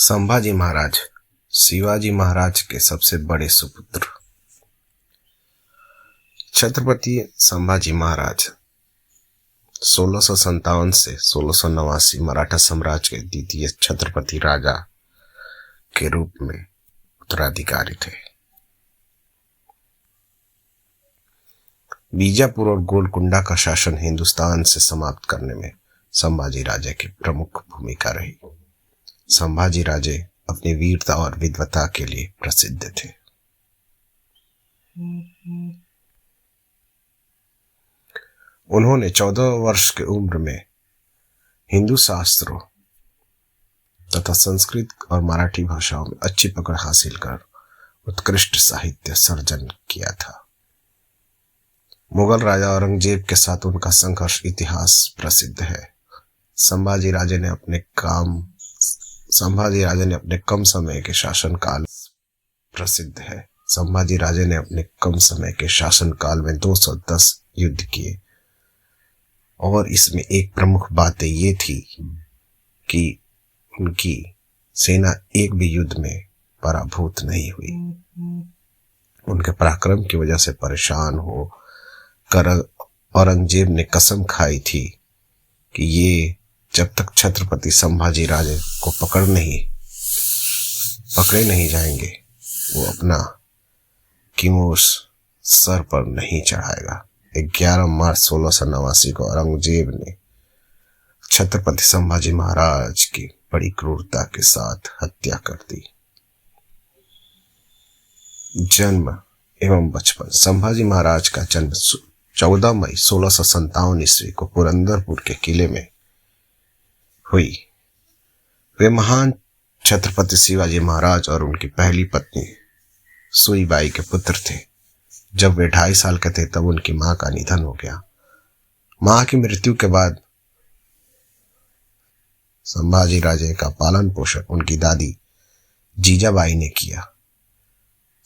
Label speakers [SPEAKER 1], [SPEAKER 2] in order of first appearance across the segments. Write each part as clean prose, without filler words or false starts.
[SPEAKER 1] संभाजी महाराज शिवाजी महाराज के सबसे बड़े सुपुत्र। छत्रपति संभाजी महाराज 1657 से 1689 मराठा साम्राज्य के द्वितीय छत्रपति राजा के रूप में उत्तराधिकारी थे। बीजापुर और गोलकुंडा का शासन हिंदुस्तान से समाप्त करने में संभाजी राजे की प्रमुख भूमिका रही। संभाजी राजे अपनी वीरता और विद्वता के लिए प्रसिद्ध थे। उन्होंने 14 वर्ष की उम्र में हिंदू शास्त्रों तथा संस्कृत और मराठी भाषाओं में अच्छी पकड़ हासिल कर उत्कृष्ट साहित्य सर्जन किया था। मुगल राजा औरंगजेब के साथ उनका संघर्ष इतिहास प्रसिद्ध है। संभाजी राजे ने अपने कम समय के शासनकाल में 210 युद्ध किए और इसमें एक प्रमुख बात ये थी कि उनकी सेना एक भी युद्ध में पराभूत नहीं हुई। उनके पराक्रम की वजह से परेशान हो कर औरंगजेब ने कसम खाई थी कि ये जब तक छत्रपति संभाजी राजे को पकड़े नहीं जाएंगे वो अपना किमोस सर पर नहीं चढ़ाएगा। 11 मार्च 1689 को औरंगजेब ने छत्रपति संभाजी महाराज की बड़ी क्रूरता के साथ हत्या कर दी। जन्म एवं बचपन। संभाजी महाराज का जन्म 14 मई 1657 ईस्वी को पुरंदरपुर के किले में हुई। वे महान छत्रपति शिवाजी महाराज और उनकी पहली पत्नी सुईबाई के पुत्र थे। जब वे 2.5 साल के थे तब उनकी मां का निधन हो गया। मां की मृत्यु के बाद संभाजी राजे का पालन पोषण उनकी दादी जीजाबाई ने किया।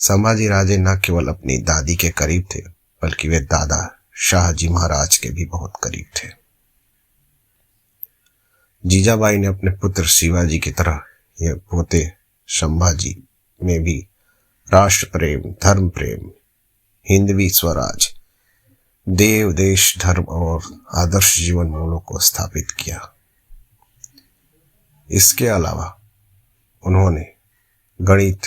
[SPEAKER 1] संभाजी राजे न केवल अपनी दादी के करीब थे बल्कि वे दादा शाहजी महाराज के भी बहुत करीब थे। जीजाबाई ने अपने पुत्र शिवाजी की तरह यह पोते संभाजी में भी राष्ट्र प्रेम, धर्म प्रेम, हिंदवी स्वराज, देव देश धर्म और आदर्श जीवन मूल्यों को स्थापित किया। इसके अलावा उन्होंने गणित,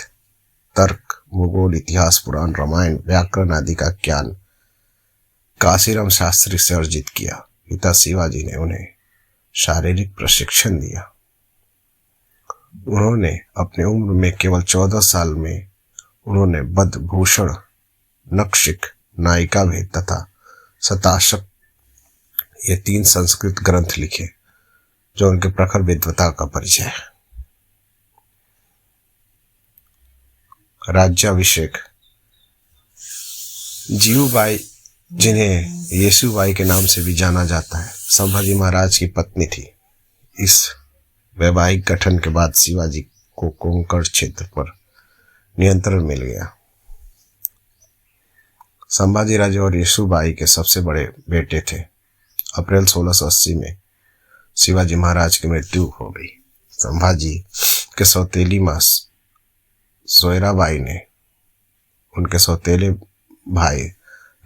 [SPEAKER 1] तर्क, भूगोल, इतिहास, पुराण, रामायण, व्याकरण आदि का ज्ञान काशीराम शास्त्री से अर्जित किया। पिता शिवाजी ने उन्हें शारीरिक प्रशिक्षण दिया। उन्होंने अपनी उम्र में केवल 14 साल में उन्होंने बद्धभूषण, नखशिख, नायिका भेद तथा शताशक ये 3 संस्कृत ग्रंथ लिखे जो उनके प्रखर विद्वता का परिचय है। राज्याभिषेक। जीवूबाई, जिन्हें येसुबाई के नाम से भी जाना जाता है, संभाजी महाराज की पत्नी थी। इस वैवाहिक गठन के बाद शिवाजी को कोंकण क्षेत्र पर नियंत्रण मिल गया। संभाजी राजे और येसुबाई के सबसे बड़े बेटे थे। अप्रैल 1680 में शिवाजी महाराज की मृत्यु हो गई। संभाजी के सौतेली मां सोयराबाई ने उनके सौतेले भाई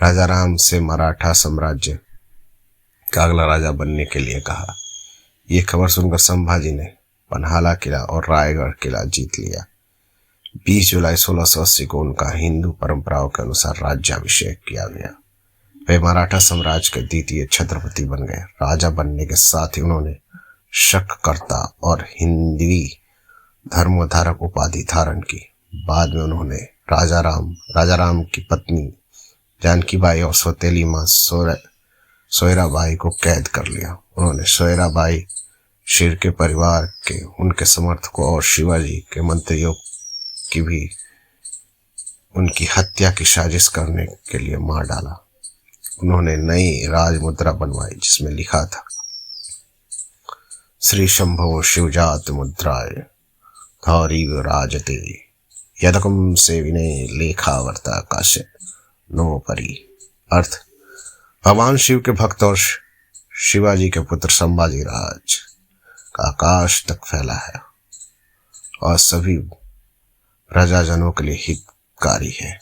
[SPEAKER 1] राजाराम से मराठा साम्राज्य का अगला राजा बनने के लिए कहा। यह खबर सुनकर संभाजी ने पन्हाला किला और रायगढ़ किला जीत लिया। 20 जुलाई 1680 को उनका हिंदू परंपराओं के अनुसार राज्याभिषेक किया गया। वे मराठा साम्राज्य के द्वितीय छत्रपति बन गए। राजा बनने के साथ ही उन्होंने शककर्ता और हिंदवी धर्मोद्धारक उपाधि धारण की। बाद में उन्होंने राजाराम की पत्नी जानकीबाई और सौतेली मां सोयराबाई को कैद कर लिया। उन्होंने सोयराबाई, शिर्के परिवार के उनके समर्थकों और शिवाजी के मंत्रियों की भी उनकी हत्या की साजिश करने के लिए मार डाला। उन्होंने नई राजमुद्रा बनवाई जिसमें लिखा था, श्री शंभो शिवजात मुद्राय धौरीव राजते यदकम से विनय लेखा वर्ता काश्य नो परी। अर्थ, भगवान शिव के भक्त और शिवाजी के पुत्र संभाजी राज का आकाश तक फैला है और सभी प्रजाजनों के लिए हितकारी है।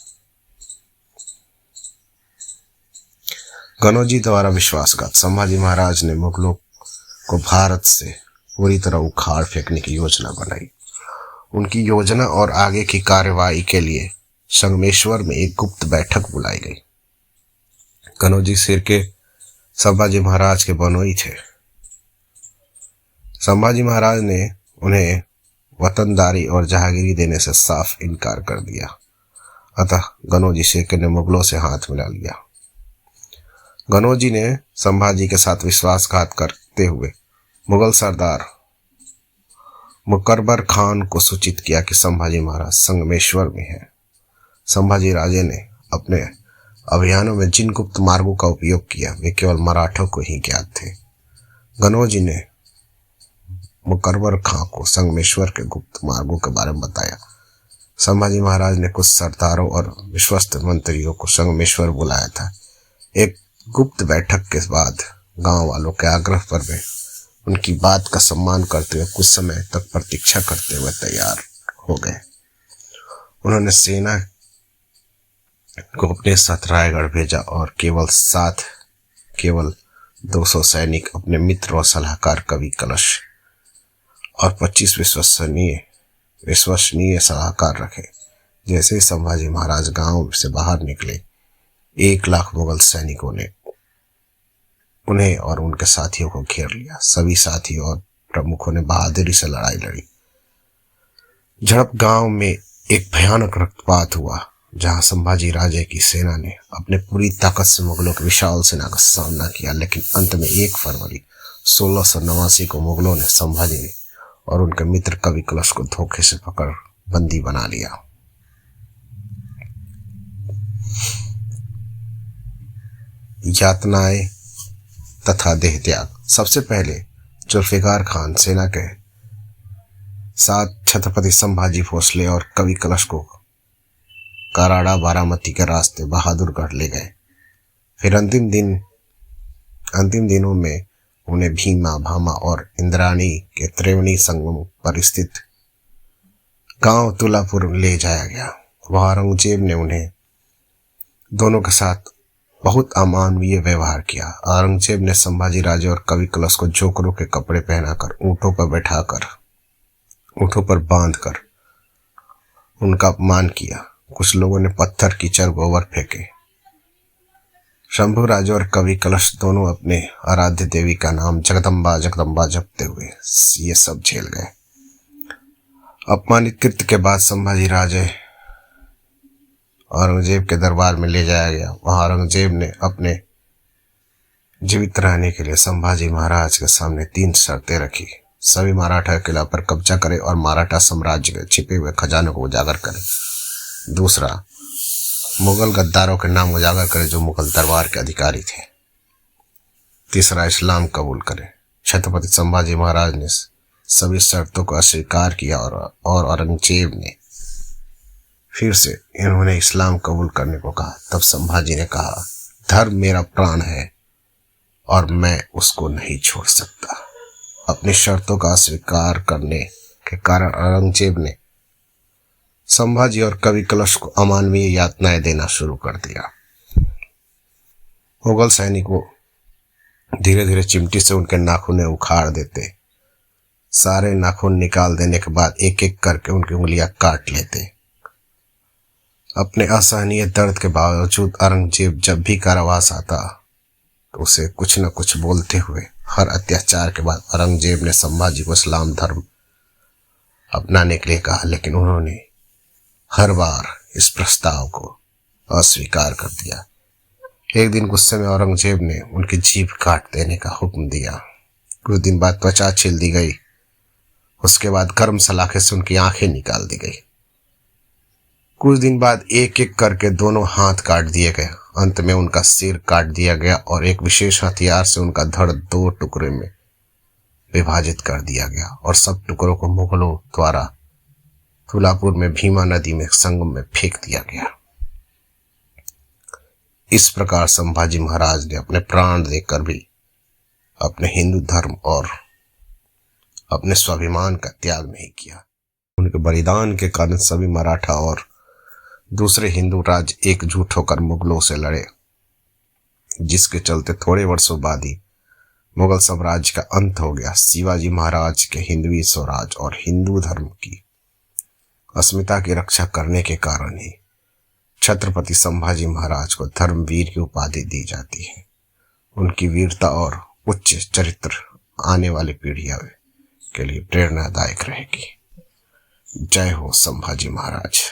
[SPEAKER 1] कनौजी द्वारा विश्वासघात। संभाजी महाराज ने मुगलों को भारत से पूरी तरह उखाड़ फेंकने की योजना बनाई। उनकी योजना और आगे की कार्यवाही के लिए संगमेश्वर में एक गुप्त बैठक बुलाई गई। कनौजी सिरके संभाजी महाराज के बनोई थे। संभाजी महाराज ने उन्हें वतनदारी और जहांगीरी देने से साफ इनकार कर दिया। अतः कनौजी सिरके ने मुगलों से हाथ मिला लिया। कनौजी ने संभाजी के साथ विश्वासघात करते हुए मुगल सरदार मुकरबर खान को सूचित किया कि संभाजी महाराज संगमेश्वर में हैं। संभाजी राजे ने अपने अभियानों में जिन गुप्त मार्गों का उपयोग किया वे केवल मराठों को ही ज्ञात थे। कनौजी ने मुकरबर खां को संगमेश्वर के गुप्त मार्गों के बारे में बताया। संभाजी महाराज ने कुछ सरदारों और विश्वस्त मंत्रियों को संगमेश्वर बुलाया था। एक गुप्त बैठक के बाद गांव वालों के आग्रह पर वे उनकी बात का सम्मान करते हुए कुछ समय तक प्रतीक्षा करते हुए तैयार हो गए। उन्होंने सेना को अपने साथ रायगढ़ भेजा और केवल 200 सैनिक, अपने मित्र और सलाहकार कवि कलश और 25 विश्वसनीय सलाहकार रखे। जैसे ही संभाजी महाराज गांव से बाहर निकले, 1 लाख मुगल सैनिकों ने उन्हें और उनके साथियों को घेर लिया। सभी साथी और प्रमुखों ने बहादुरी से लड़ाई लड़ी। झड़प गांव में एक भयानक रक्तपात हुआ, जहां संभाजी राजे की सेना ने अपने पूरी ताकत से मुगलों की विशाल सेना का सामना किया। लेकिन अंत में 1 फरवरी 1689 को मुगलों ने संभाजी और उनके मित्र कवि कलश को धोखे से पकड़ बंदी बना लिया। यातनाएं तथा देह त्याग। सबसे पहले जुल्फिकार खान सेना के साथ छत्रपति संभाजी भोसले और कवि कलश को कराड़ा बारामती के रास्ते बहादुरगढ़ ले गए। फिर अंतिम दिनों में उन्हें भीमा, भामा और इंद्राणी के त्रिवेणी संगम पर स्थित गांव तुलापुर ले जाया गया। वहां औरंगजेब ने उन्हें दोनों के साथ बहुत अमानवीय व्यवहार किया। औरंगजेब ने संभाजी राजे और कवि कलश को जोकरों के कपड़े पहनाकर ऊंटों पर बांधकर उनका अपमान किया। कुछ लोगों ने पत्थर, कीचड़, गोबर फेंके। शंभू राजे और कवि कलश दोनों अपने आराध्य देवी का नाम जगदम्बा जगदम्बा जपते हुए ये सब झेल गए। अपमानित कृत्य के बाद संभाजी राजे औरंगजेब के दरबार में ले जाया गया। वहां औरंगजेब ने अपने जीवित रहने के लिए संभाजी महाराज के सामने 3 शर्तें रखी। सभी मराठा किला पर कब्जा करें और मराठा साम्राज्य के छिपे हुए खजानों को उजागर करें। दूसरा, मुगल गद्दारों के नाम उजागर करें जो मुगल दरबार के अधिकारी थे। तीसरा, इस्लाम कबूल करें। छत्रपति संभाजी महाराज ने सभी शर्तों को अस्वीकार किया और औरंगजेब ने फिर से इन्होंने इस्लाम कबूल करने को कहा। तब संभाजी ने कहा, धर्म मेरा प्राण है और मैं उसको नहीं छोड़ सकता। अपनी शर्तों का अस्वीकार करने के कारण औरंगजेब ने संभाजी और कवि कलश को अमानवीय यातनाएं देना शुरू कर दिया। मुगल सैनिकों धीरे धीरे चिमटी से उनके नाखून उखाड़ देते। सारे नाखून निकाल देने के बाद एक एक करके उनकी उंगलियां काट लेते। अपने असहनीय दर्द के बावजूद औरंगजेब जब भी कारावास आता तो उसे कुछ न कुछ बोलते हुए हर अत्याचार के बाद औरंगजेब ने संभाजी को इस्लाम धर्म अपनाने के लिए कहा, लेकिन उन्होंने हर बार इस प्रस्ताव को अस्वीकार कर दिया। एक दिन गुस्से में औरंगजेब ने उनकी जीभ काट देने का हुक्म दिया। कुछ दिन बाद त्वचा छील दी गई। उसके बाद गर्म सलाखे से उनकी आंखें निकाल दी गई। कुछ दिन बाद एक एक करके दोनों हाथ काट दिए गए। अंत में उनका सिर काट दिया गया और एक विशेष हथियार से उनका धड़ 2 टुकड़े में विभाजित कर दिया गया और सब टुकड़ों को मुगलों द्वारा तुलापुर में भीमा नदी में संगम में फेंक दिया गया। इस प्रकार संभाजी महाराज ने अपने प्राण देकर भी अपने हिंदू धर्म और अपने स्वाभिमान का त्याग नहीं किया। उनके बलिदान के कारण सभी मराठा और दूसरे हिंदू राज्य एकजुट होकर मुगलों से लड़े, जिसके चलते थोड़े वर्षों बाद ही मुगल साम्राज्य का अंत हो गया। शिवाजी महाराज के हिंदवी स्वराज और हिंदू धर्म की अस्मिता की रक्षा करने के कारण ही छत्रपति संभाजी महाराज को धर्मवीर की उपाधि दी जाती है। उनकी वीरता और उच्च चरित्र आने वाली पीढ़ियों के लिए प्रेरणादायक रहेगी। जय हो संभाजी महाराज।